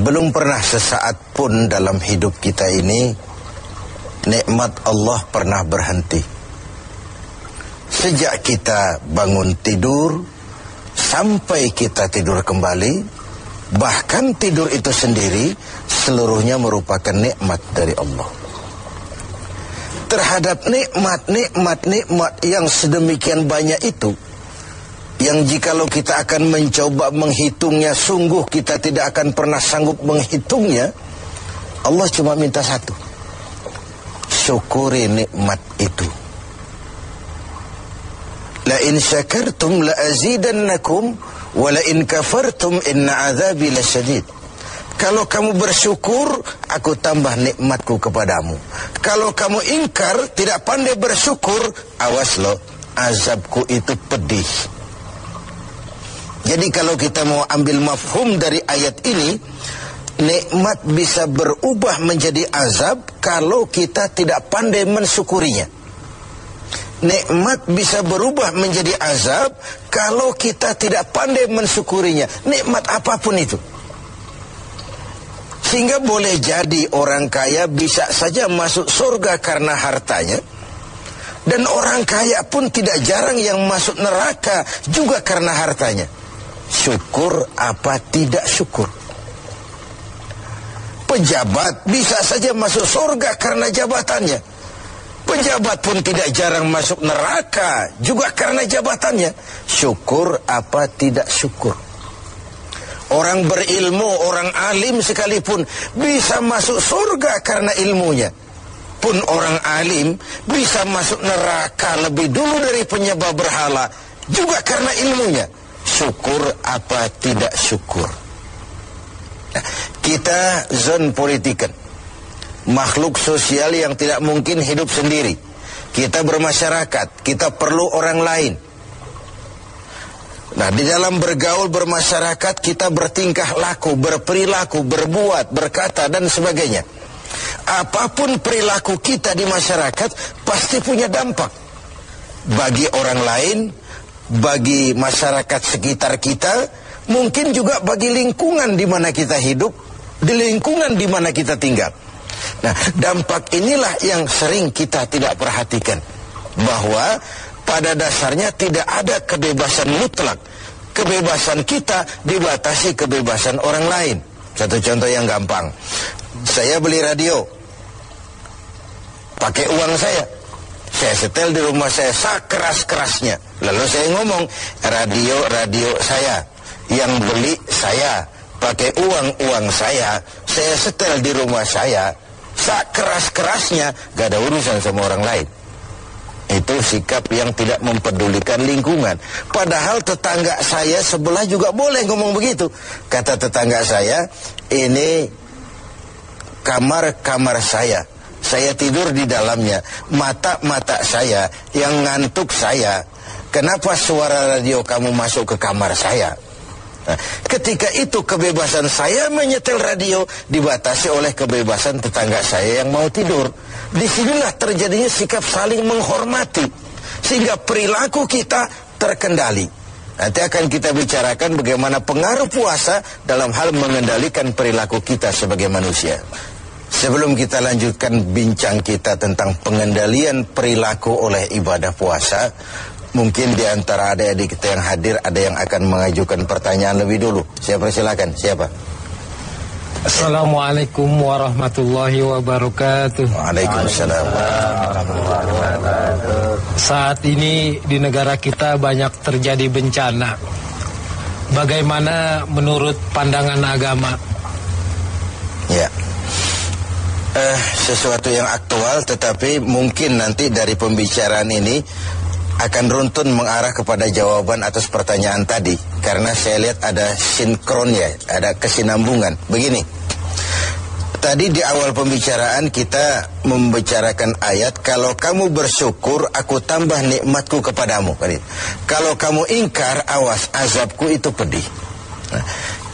Belum pernah sesaat pun dalam hidup kita ini nikmat Allah pernah berhenti. Sejak kita bangun tidur sampai kita tidur kembali, bahkan tidur itu sendiri seluruhnya merupakan nikmat dari Allah. Terhadap nikmat yang sedemikian banyak itu, yang jikalau kita akan mencoba menghitungnya, sungguh kita tidak akan pernah sanggup menghitungnya. Allah cuma minta satu: syukuri nikmat itu. La in syakartum la azidannakum wa la in kafartum inna azabi lasyadid. Kalau kamu bersyukur, aku tambah nikmatku kepadamu. Kalau kamu ingkar, tidak pandai bersyukur, awas loh, azabku itu pedih. Jadi kalau kita mau ambil mafhum dari ayat ini, nikmat bisa berubah menjadi azab kalau kita tidak pandai mensyukurinya. Nikmat bisa berubah menjadi azab kalau kita tidak pandai mensyukurinya. Nikmat apapun itu. Sehingga boleh jadi orang kaya bisa saja masuk surga karena hartanya. Dan orang kaya pun tidak jarang yang masuk neraka juga karena hartanya. Syukur apa tidak syukur? Pejabat bisa saja masuk surga karena jabatannya. Pejabat pun tidak jarang masuk neraka juga karena jabatannya. Syukur apa tidak syukur? Orang berilmu, orang alim sekalipun bisa masuk surga karena ilmunya. Pun orang alim bisa masuk neraka lebih dulu dari penyembah berhala juga karena ilmunya. Syukur apa tidak syukur? Nah, kita zon politikan, makhluk sosial yang tidak mungkin hidup sendiri. Kita bermasyarakat, kita perlu orang lain. Nah, di dalam bergaul bermasyarakat kita bertingkah laku, berperilaku, berbuat, berkata dan sebagainya. Apapun perilaku kita di masyarakat pasti punya dampak bagi orang lain, bagi masyarakat sekitar kita, mungkin juga bagi lingkungan di mana kita hidup, di lingkungan di mana kita tinggal. Nah, dampak inilah yang sering kita tidak perhatikan, bahwa pada dasarnya tidak ada kebebasan mutlak. Kebebasan kita dibatasi kebebasan orang lain. Satu contoh yang gampang, saya beli radio pakai uang saya setel di rumah saya sekeras-kerasnya. Lalu saya ngomong, radio saya, yang beli saya, pakai uang saya setel di rumah saya sekeras-kerasnya, gak ada urusan sama orang lain. Itu sikap yang tidak mempedulikan lingkungan. Padahal tetangga saya sebelah juga boleh ngomong begitu. Kata tetangga saya, ini kamar saya tidur di dalamnya, mata saya yang ngantuk saya. Kenapa suara radio kamu masuk ke kamar saya? Nah, ketika itu kebebasan saya menyetel radio dibatasi oleh kebebasan tetangga saya yang mau tidur. Disinilah terjadinya sikap saling menghormati, sehingga perilaku kita terkendali. Nanti akan kita bicarakan bagaimana pengaruh puasa dalam hal mengendalikan perilaku kita sebagai manusia. Sebelum kita lanjutkan bincang kita tentang pengendalian perilaku oleh ibadah puasa, mungkin di antara adik-adik kita yang hadir ada yang akan mengajukan pertanyaan lebih dulu. Saya persilakan, siapa? Assalamualaikum warahmatullahi wabarakatuh. Waalaikumsalam warahmatullahi wabarakatuh. Saat ini di negara kita banyak terjadi bencana. Bagaimana menurut pandangan agama? Ya, sesuatu yang aktual, tetapi mungkin nanti dari pembicaraan ini akan runtun mengarah kepada jawaban atas pertanyaan tadi, karena saya lihat ada sinkronnya, ada kesinambungan. Begini, tadi di awal pembicaraan kita membicarakan ayat, kalau kamu bersyukur aku tambah nikmatku kepadamu. Kalau kamu ingkar, awas, azabku itu pedih. Nah,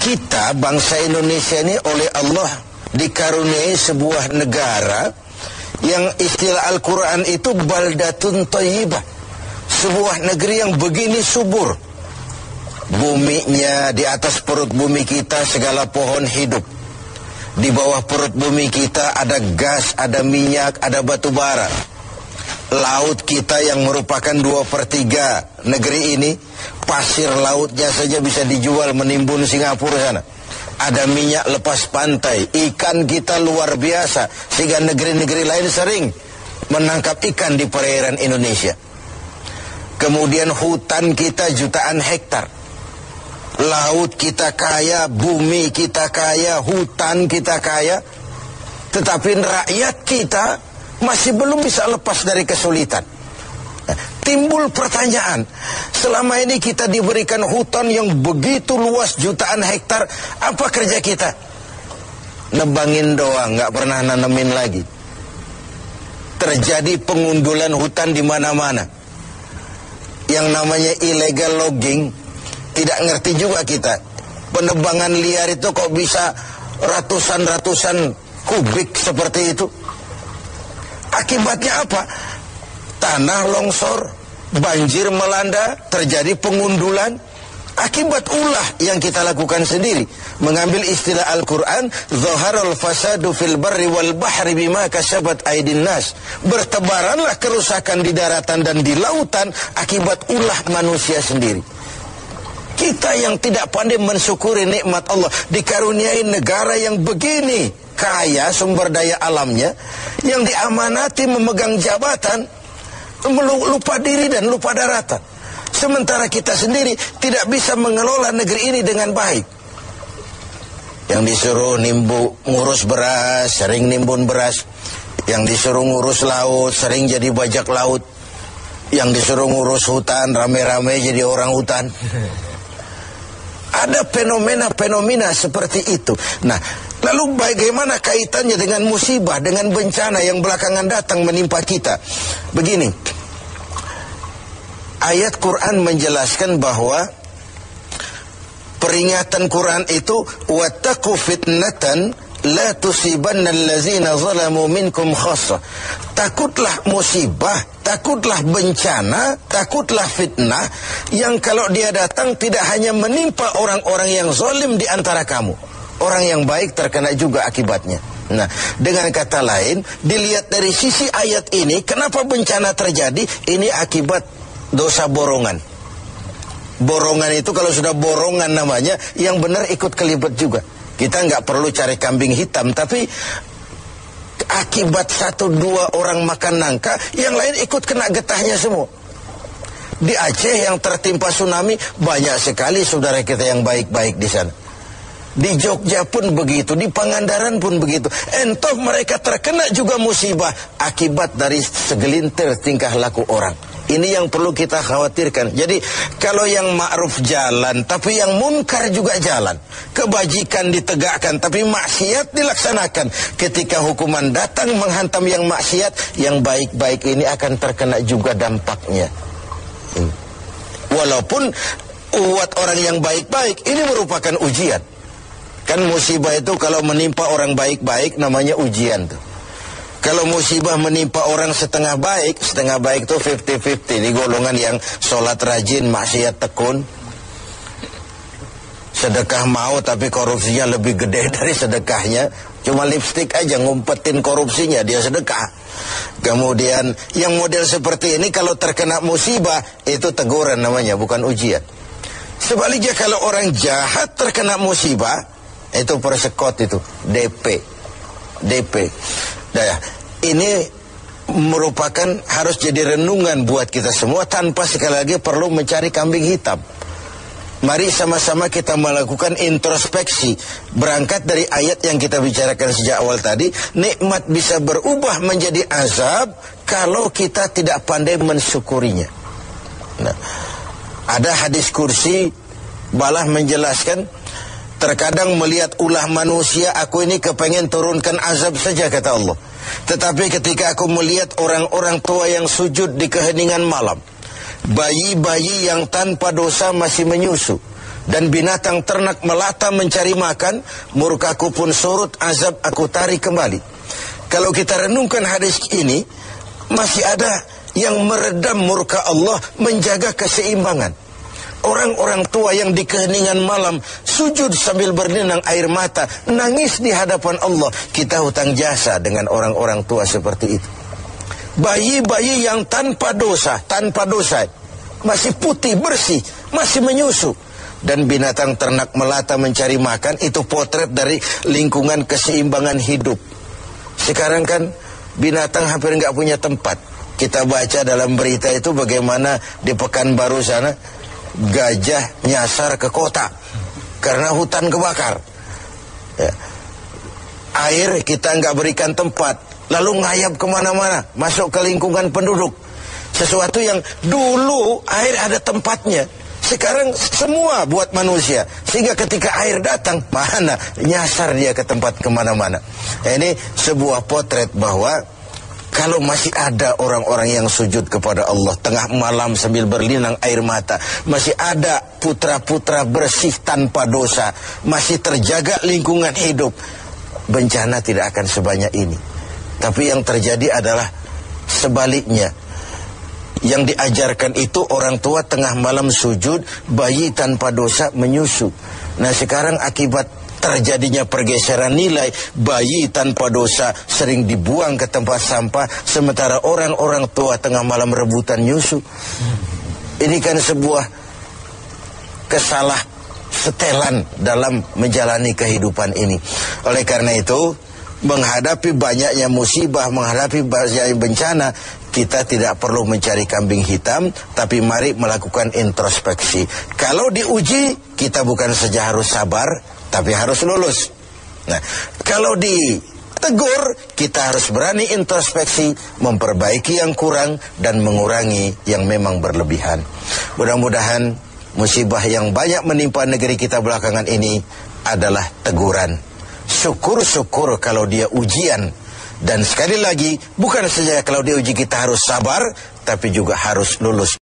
kita bangsa Indonesia ini oleh Allah dikaruniai sebuah negara yang istilah Al-Quran itu baldatun thayyibah. Sebuah negeri yang begini subur. Buminya, di atas perut bumi kita segala pohon hidup. Di bawah perut bumi kita ada gas, ada minyak, ada batu bara. Laut kita yang merupakan 2/3 negeri ini, pasir lautnya saja bisa dijual menimbun Singapura sana. Ada minyak lepas pantai, ikan kita luar biasa, sehingga negeri-negeri lain sering menangkap ikan di perairan Indonesia. Kemudian hutan kita jutaan hektar. Laut kita kaya, bumi kita kaya, hutan kita kaya. Tetapi rakyat kita masih belum bisa lepas dari kesulitan. Timbul pertanyaan, selama ini kita diberikan hutan yang begitu luas jutaan hektar, apa kerja kita? Nebangin doang, nggak pernah nanemin lagi. Terjadi pengundulan hutan di mana-mana. Yang namanya illegal logging, tidak ngerti juga kita. Penebangan liar itu kok bisa ratusan kubik seperti itu? Akibatnya apa? Tanah longsor, banjir melanda, terjadi pengundulan. Akibat ulah yang kita lakukan sendiri. Mengambil istilah Al-Quran, Zaharal fasadu fil barri wal bahri bima kasabat aydin nas. Bertebaranlah kerusakan di daratan dan di lautan akibat ulah manusia sendiri. Kita yang tidak pandai mensyukuri nikmat Allah, dikaruniai negara yang begini kaya sumber daya alamnya, yang diamanati memegang jabatan, lupa diri dan lupa daratan. Sementara kita sendiri tidak bisa mengelola negeri ini dengan baik. Yang disuruh ngurus beras, sering nimbun beras. Yang disuruh ngurus laut, sering jadi bajak laut. Yang disuruh ngurus hutan, rame-rame jadi orang hutan. Ada fenomena-fenomena seperti itu. Nah, lalu bagaimana kaitannya dengan musibah, dengan bencana yang belakangan datang menimpa kita? Begini, ayat Quran menjelaskan bahwa peringatan Quran itu wattaqu fitnatan la tusibanna allazina zalamu minkum khassah. Takutlah musibah, takutlah bencana, takutlah fitnah yang kalau dia datang tidak hanya menimpa orang-orang yang zalim di antara kamu. Orang yang baik terkena juga akibatnya. Nah, dengan kata lain, dilihat dari sisi ayat ini, kenapa bencana terjadi? Ini akibat dosa borongan. Borongan itu kalau sudah borongan namanya, yang benar ikut kelibet juga. Kita nggak perlu cari kambing hitam, tapi akibat 1-2 orang makan nangka, yang lain ikut kena getahnya semua. Di Aceh yang tertimpa tsunami, banyak sekali saudara kita yang baik-baik di sana. Di Jogja pun begitu, di Pangandaran pun begitu. Entah mereka terkena juga musibah akibat dari segelintir tingkah laku orang. Ini yang perlu kita khawatirkan. Jadi kalau yang ma'ruf jalan, tapi yang munkar juga jalan. Kebajikan ditegakkan, tapi maksiat dilaksanakan. Ketika hukuman datang menghantam yang maksiat, yang baik-baik ini akan terkena juga dampaknya. Walaupun buat orang yang baik-baik, ini merupakan ujian. Kan musibah itu kalau menimpa orang baik-baik namanya ujian tuh. Kalau musibah menimpa orang setengah baik itu 50-50. Di golongan yang sholat rajin, maksiat tekun. Sedekah mau tapi korupsinya lebih gede dari sedekahnya. Cuma lipstik aja ngumpetin korupsinya, dia sedekah. Kemudian yang model seperti ini kalau terkena musibah, itu teguran namanya, bukan ujian. Sebaliknya kalau orang jahat terkena musibah, itu persekot itu, DP. Nah, ini merupakan harus jadi renungan buat kita semua tanpa sekali lagi perlu mencari kambing hitam. Mari sama-sama kita melakukan introspeksi. Berangkat dari ayat yang kita bicarakan sejak awal tadi, nikmat bisa berubah menjadi azab kalau kita tidak pandai mensyukurinya. Nah, ada hadis kursi, balah menjelaskan, terkadang melihat ulah manusia, aku ini kepengen turunkan azab saja, kata Allah. Tetapi ketika aku melihat orang-orang tua yang sujud di keheningan malam, bayi-bayi yang tanpa dosa masih menyusu, dan binatang ternak melata mencari makan, murkaku pun surut, azab aku tarik kembali. Kalau kita renungkan hadis ini, masih ada yang meredam murka Allah, menjaga keseimbangan. Orang-orang tua yang di keheningan malam sujud sambil berlinang air mata, nangis di hadapan Allah. Kita hutang jasa dengan orang-orang tua seperti itu. Bayi-bayi yang tanpa dosa, masih putih, bersih, masih menyusu. Dan binatang ternak melata mencari makan, itu potret dari lingkungan keseimbangan hidup. Sekarang kan binatang hampir nggak punya tempat. Kita baca dalam berita itu bagaimana di Pekanbaru sana gajah nyasar ke kota karena hutan kebakar. Ya. Air kita nggak berikan tempat, lalu ngayap kemana-mana, masuk ke lingkungan penduduk. Sesuatu yang dulu air ada tempatnya, sekarang semua buat manusia. Sehingga ketika air datang, mana nyasar dia ke tempat kemana-mana. Ini sebuah potret bahwa kalau masih ada orang-orang yang sujud kepada Allah tengah malam sambil berlinang air mata, masih ada putra-putra bersih tanpa dosa, masih terjaga lingkungan hidup, bencana tidak akan sebanyak ini. Tapi yang terjadi adalah sebaliknya. Yang diajarkan itu orang tua tengah malam sujud, bayi tanpa dosa menyusu. Nah sekarang akibat terjadinya pergeseran nilai, bayi tanpa dosa sering dibuang ke tempat sampah, sementara orang-orang tua tengah malam rebutan nyusu. Ini kan sebuah kesalah setelan dalam menjalani kehidupan ini. Oleh karena itu, menghadapi banyaknya musibah, menghadapi banyaknya bencana, kita tidak perlu mencari kambing hitam, tapi mari melakukan introspeksi. Kalau diuji, kita bukan saja harus sabar, tapi harus lulus. Nah, kalau ditegur, kita harus berani introspeksi, memperbaiki yang kurang dan mengurangi yang memang berlebihan. Mudah-mudahan musibah yang banyak menimpa negeri kita belakangan ini adalah teguran. Syukur-syukur kalau dia ujian. Dan sekali lagi, bukan saja kalau dia uji kita harus sabar, tapi juga harus lulus.